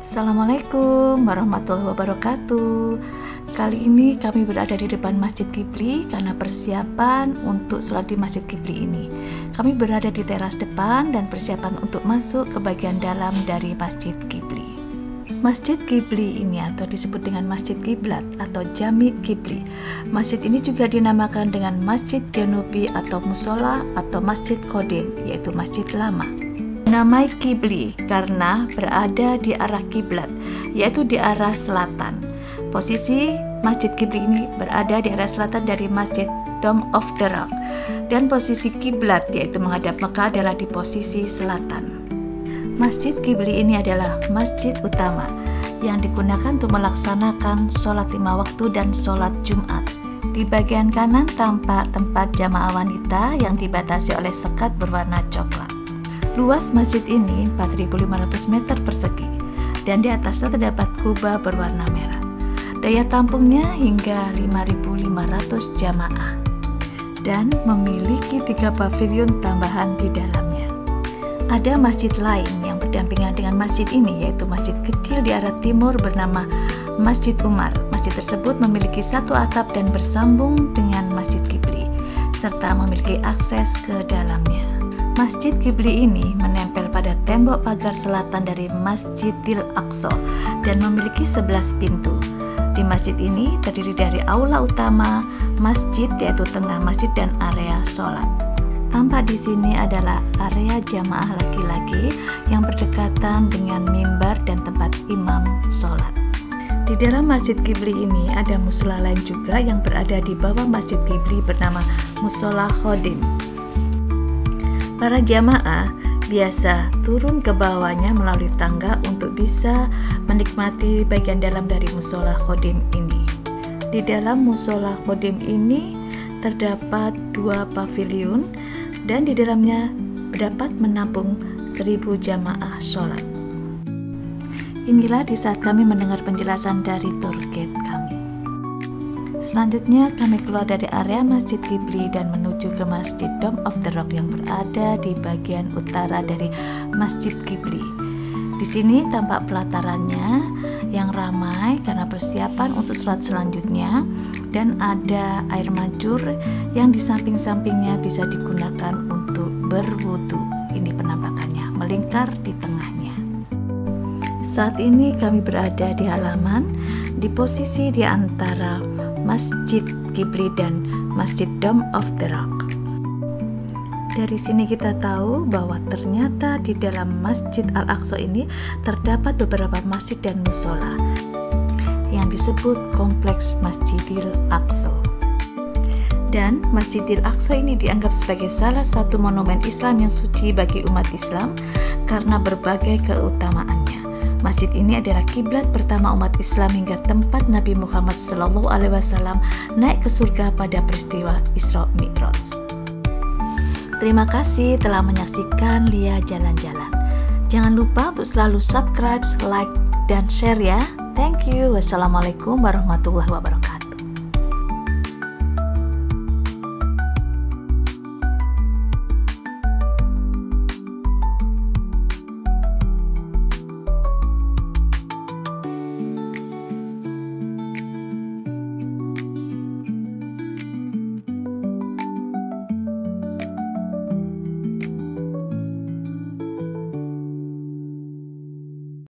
Assalamualaikum warahmatullahi wabarakatuh. Kali ini kami berada di depan Masjid Qibli karena persiapan untuk sholat di Masjid Qibli ini. Kami berada di teras depan dan persiapan untuk masuk ke bagian dalam dari Masjid Qibli. Masjid Qibli ini atau disebut dengan Masjid Qiblat atau Jami Qibli. Masjid ini juga dinamakan dengan Masjid Janubi atau Musola atau Masjid Qadim, yaitu Masjid Lama. Namai Qibli karena berada di arah kiblat, yaitu di arah selatan. Posisi Masjid Qibli ini berada di arah selatan dari Masjid Dome of the Rock, dan posisi kiblat yaitu menghadap Mekah adalah di posisi selatan. Masjid Qibli ini adalah masjid utama yang digunakan untuk melaksanakan sholat 5 waktu dan sholat Jumat. Di bagian kanan tampak tempat jamaah wanita yang dibatasi oleh sekat berwarna coklat. Luas masjid ini 4.500 meter persegi dan di atasnya terdapat kubah berwarna merah. Daya tampungnya hingga 5.500 jamaah dan memiliki 3 pavilion tambahan di dalamnya. Ada masjid lain yang berdampingan dengan masjid ini, yaitu masjid kecil di arah timur bernama Masjid Umar. Masjid tersebut memiliki 1 atap dan bersambung dengan Masjid Qibli serta memiliki akses ke dalamnya. Masjid Qibli ini menempel pada tembok pagar selatan dari Masjidil Aqsa dan memiliki 11 pintu. Di masjid ini terdiri dari aula utama masjid, yaitu tengah masjid dan area sholat. Tampak di sini adalah area jamaah laki-laki yang berdekatan dengan mimbar dan tempat imam sholat. Di dalam Masjid Qibli ini ada musola lain juga yang berada di bawah Masjid Qibli bernama Musola Qadim. Para jamaah biasa turun ke bawahnya melalui tangga untuk bisa menikmati bagian dalam dari musola Qadim ini. Di dalam musola Qadim ini terdapat 2 pavilion dan di dalamnya dapat menampung 1.000 jamaah sholat. Inilah di saat kami mendengar penjelasan dari tour guide kami. Selanjutnya kami keluar dari area Masjid Qibli dan menuju ke Masjid Dome of the Rock yang berada di bagian utara dari Masjid Qibli. Di sini tampak pelatarannya yang ramai karena persiapan untuk sholat selanjutnya, dan ada air mancur yang di samping-sampingnya bisa digunakan untuk berwudu. Ini penampakannya melingkar di tengahnya. Saat ini kami berada di halaman di posisi di antara Masjid Qibli dan Masjid Dome of the Rock. Dari sini kita tahu bahwa ternyata di dalam Masjid Al-Aqsa ini terdapat beberapa masjid dan musola yang disebut kompleks Masjidil Aqsa. Dan Masjidil Aqsa ini dianggap sebagai salah satu monumen Islam yang suci bagi umat Islam karena berbagai keutamaannya. Masjid ini adalah kiblat pertama umat Islam hingga tempat Nabi Muhammad SAW naik ke surga pada peristiwa Isra Mi'raj. Terima kasih telah menyaksikan Lia Jalan-Jalan. Jangan lupa untuk selalu subscribe, like, dan share ya. Thank you. Wassalamualaikum warahmatullahi wabarakatuh.